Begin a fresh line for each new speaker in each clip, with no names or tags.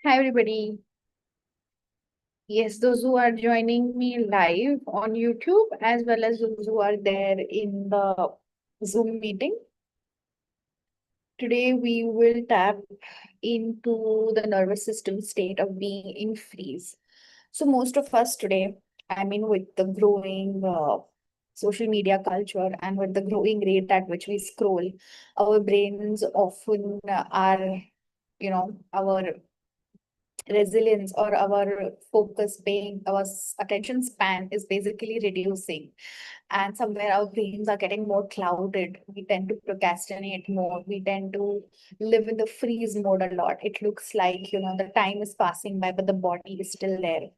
Hi, everybody. Yes, those who are joining me live on YouTube, as well as those who are there in the Zoom meeting. Today, we will tap into the nervous system state of being in freeze. So, most of us today, with the growing social media culture and with the growing rate at which we scroll, our brains often are, our resilience or our focus paying attention span is basically reducing, and somewhere our brains are getting more clouded. We tend to procrastinate more, we tend to live in the freeze mode a lot. It looks like the time is passing by but the body is still there.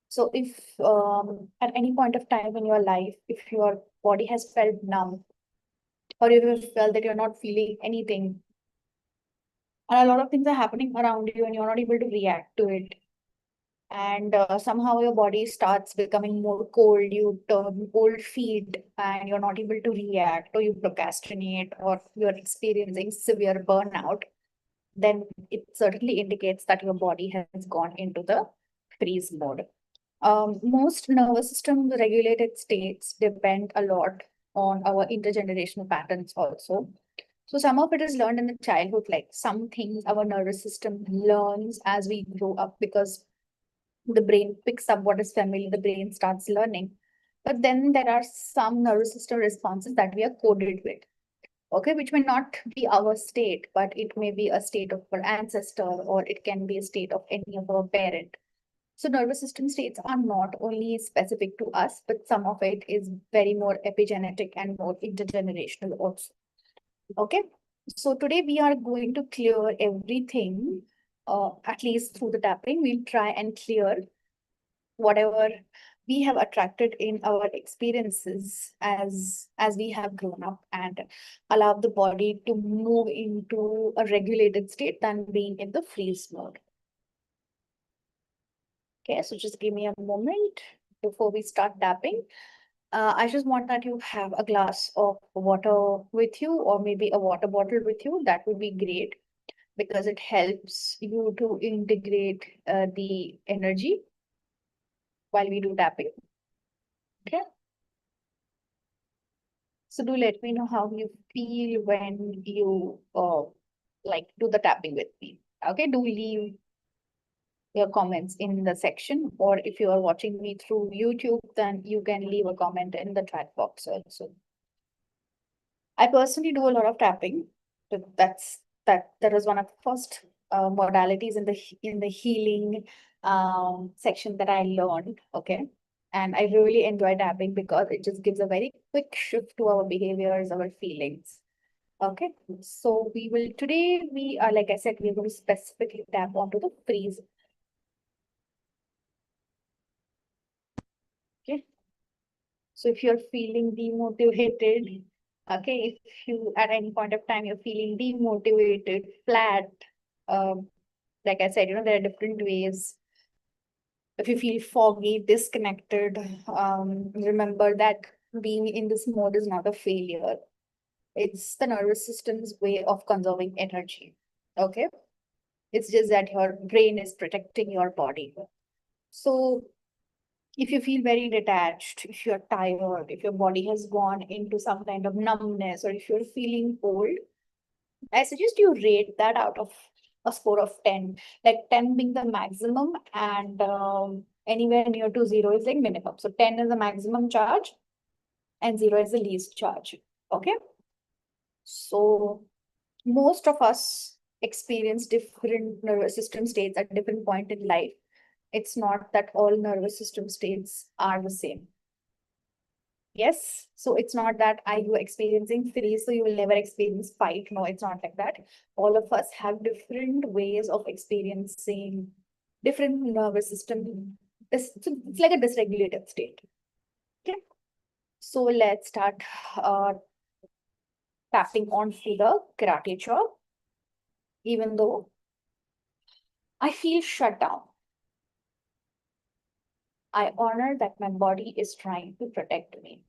So if at any point of time in your life, if your body has felt numb, or if you felt that you're not feeling anything, and a lot of things are happening around you and you're not able to react to it, and somehow your body starts becoming more cold, you turn cold feet and you're not able to react, or you procrastinate, or you're experiencing severe burnout, then it certainly indicates that your body has gone into the freeze mode. Most nervous system regulated states depend a lot on our intergenerational patterns also. So some of it is learned in the childhood, like some things our nervous system learns as we grow up, because the brain picks up what is familiar, the brain starts learning. But then there are some nervous system responses that we are coded with, okay, which may not be our state, but it may be a state of our ancestor, or it can be a state of any of our parent. So nervous system states are not only specific to us, but some of it is very more epigenetic and more intergenerational also. Okay. So today we are going to clear everything, at least through the tapping. We'll try and clear whatever we have attracted in our experiences as we have grown up, and allow the body to move into a regulated state than being in the freeze mode. Okay, so just give me a moment before we start tapping. I just want that you have a glass of water with you, or maybe a water bottle with you. That would be great, because it helps you to integrate the energy while we do tapping. Okay. So do let me know how you feel when you like do the tapping with me. Okay, do leave your comments in the section, or if you are watching me through YouTube, then you can leave a comment in the chat box also. I personally do a lot of tapping. That is one of the first modalities in the healing section that I learned. Okay. And I really enjoy tapping because it just gives a very quick shift to our behaviors, our feelings. Okay, so today we are, like I said, we're going to specifically tap onto the freeze. Okay, so if you're feeling demotivated, okay, if you at any point of time you're feeling demotivated, flat, um, like I said, there are different ways. If you feel foggy, disconnected, remember that being in this mode is not a failure. It's the nervous system's way of conserving energy. Okay. It's just that your brain is protecting your body. So if you feel very detached, if you're tired, if your body has gone into some kind of numbness, or if you're feeling cold, I suggest you rate that out of a score of 10, like 10 being the maximum, and anywhere near to 0 is like minimum. So 10 is the maximum charge and 0 is the least charge. Okay. So most of us experience different nervous system states at different point in life. It's not that all nervous system states are the same. Yes. So it's not that are you experiencing freeze, so you will never experience fight. No, it's not like that. All of us have different ways of experiencing different nervous system. It's like a dysregulated state. Okay. So let's start tapping onto the karate chop. Even though I feel shut down, I honor that my body is trying to protect me.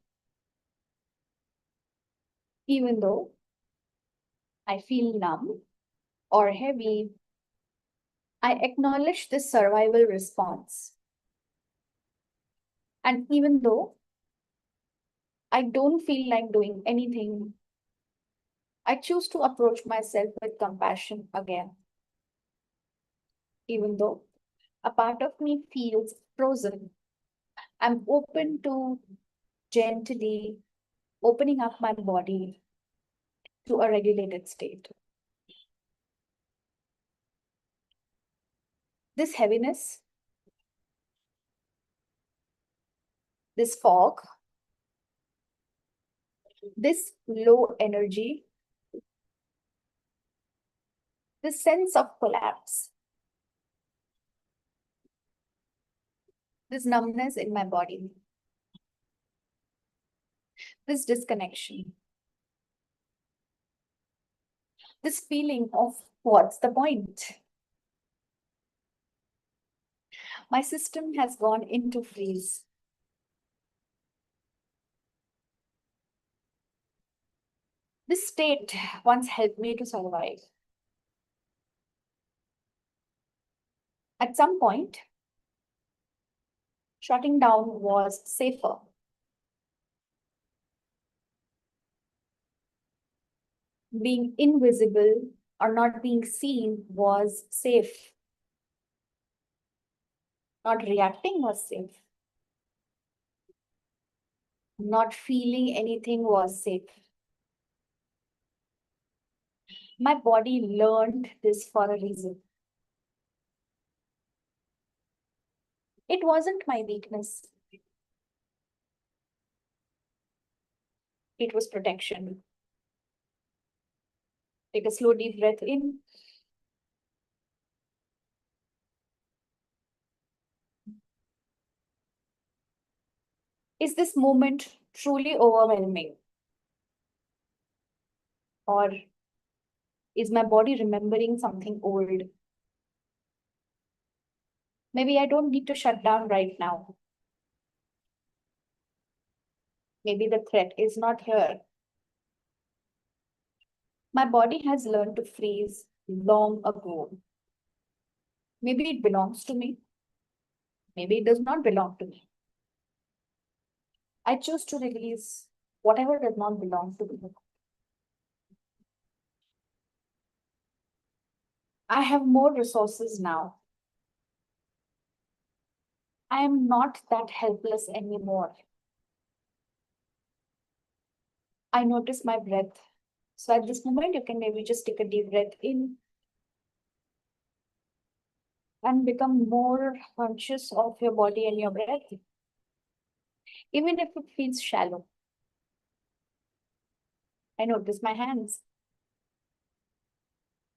Even though I feel numb or heavy, I acknowledge this survival response. And even though I don't feel like doing anything, I choose to approach myself with compassion again. Even though a part of me feels frozen, I'm open to gently opening up my body to a regulated state. This heaviness, this fog, this low energy, this sense of collapse, this numbness in my body, this disconnection, this feeling of what's the point? My system has gone into freeze. This state once helped me to survive. At some point, shutting down was safer. Being invisible or not being seen was safe. Not reacting was safe. Not feeling anything was safe. My body learned this for a reason. It wasn't my weakness. It was protection. Take a slow, deep breath in. Is this moment truly overwhelming? Or is my body remembering something old? Maybe I don't need to shut down right now. Maybe the threat is not here. My body has learned to freeze long ago. Maybe it belongs to me. Maybe it does not belong to me. I choose to release whatever does not belong to me. I have more resources now. I am not that helpless anymore. I notice my breath. So at this moment, you can maybe just take a deep breath in and become more conscious of your body and your breath, even if it feels shallow. I notice my hands.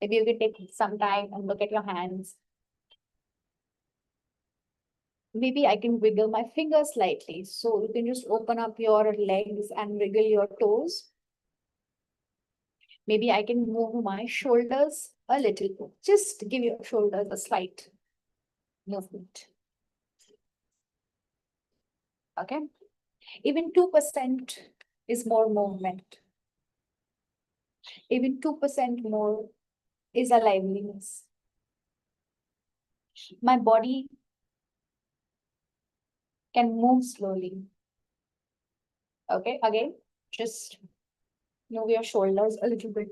Maybe you can take some time and look at your hands. Maybe I can wiggle my fingers slightly. So you can just open up your legs and wiggle your toes. Maybe I can move my shoulders a little. Just give your shoulders a slight movement. Okay. Even 2% is more movement. Even 2% more is a liveliness. My body can move slowly. Okay, again, just move your shoulders a little bit.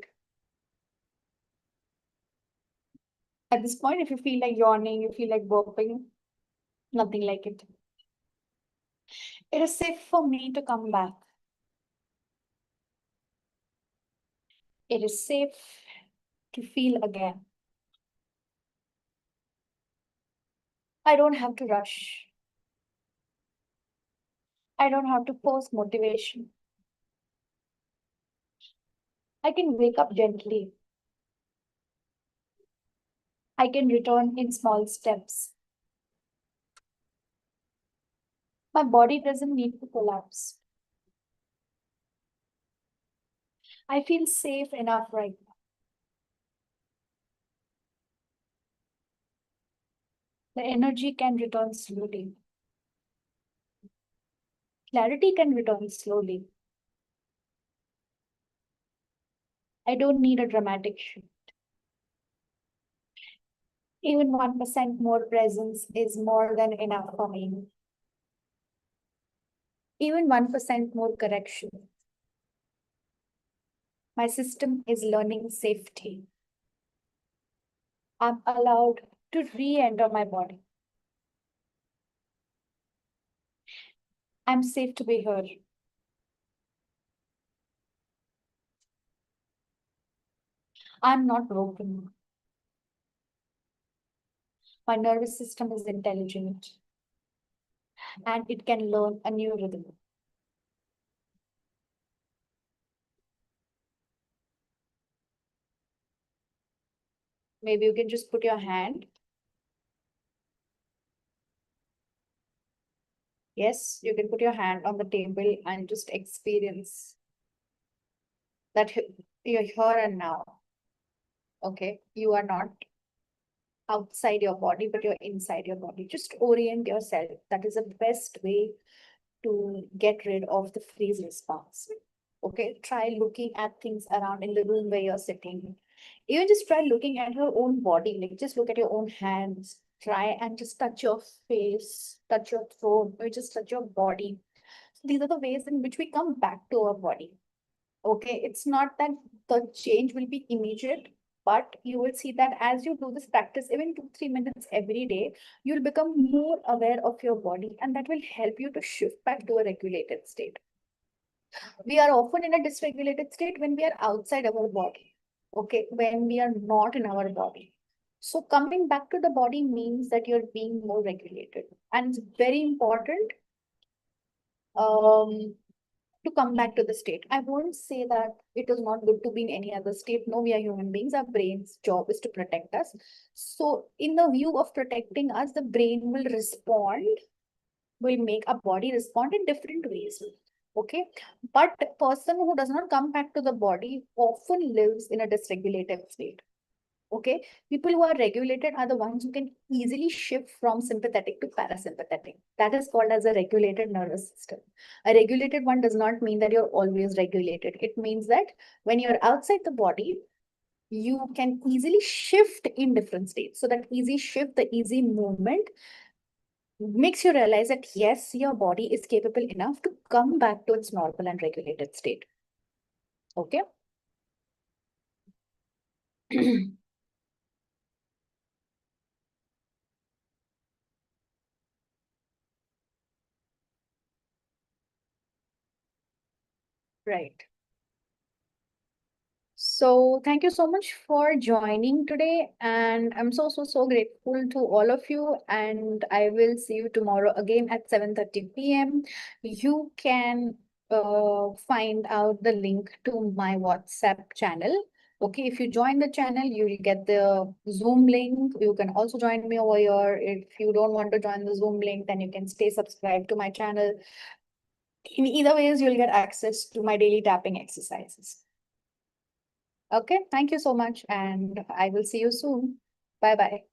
At this point, if you feel like yawning, you feel like burping, nothing like it. It is safe for me to come back. It is safe to feel again. I don't have to rush. I don't have to force motivation. I can wake up gently. I can return in small steps. My body doesn't need to collapse. I feel safe enough right now. The energy can return slowly. Clarity can return slowly. I don't need a dramatic shift. Even 1% more presence is more than enough for me. Even 1% more correction. My system is learning safety. I'm allowed to re-enter my body. I'm safe to be here. I'm not broken. My nervous system is intelligent and it can learn a new rhythm. Maybe you can just put your hand. Yes, you can put your hand on the table and just experience that you're here and now. Okay, you are not outside your body, but you're inside your body. Just orient yourself. That is the best way to get rid of the freeze response. Okay, try looking at things around in the room where you're sitting. Even just try looking at your own body, like just look at your own hands. Try and just touch your face, touch your throat, or just touch your body. These are the ways in which we come back to our body. Okay, it's not that the change will be immediate, but you will see that as you do this practice, even 2, 3 minutes every day, you'll become more aware of your body, and that will help you to shift back to a regulated state. We are often in a dysregulated state when we are outside our body, okay, when we are not in our body. So coming back to the body means that you're being more regulated, and it's very important um, to come back to the state. I won't say that it is not good to be in any other state. No, we are human beings. Our brain's job is to protect us. So in the view of protecting us, the brain will respond, will make our body respond in different ways. Okay. But a person who does not come back to the body often lives in a dysregulated state. Okay. People who are regulated are the ones who can easily shift from sympathetic to parasympathetic. That is called as a regulated nervous system. A regulated one does not mean that you're always regulated. It means that when you're outside the body, you can easily shift in different states. So that easy shift, the easy movement makes you realize that yes, your body is capable enough to come back to its normal and regulated state. Okay. Right. So thank you so much for joining today. And I'm so grateful to all of you. And I will see you tomorrow again at 7:30 p.m. You can find out the link to my WhatsApp channel. Okay, if you join the channel, you will get the Zoom link. You can also join me over here. If you don't want to join the Zoom link, then you can stay subscribed to my channel. In either ways, you'll get access to my daily tapping exercises. Okay, thank you so much, and I will see you soon. Bye bye.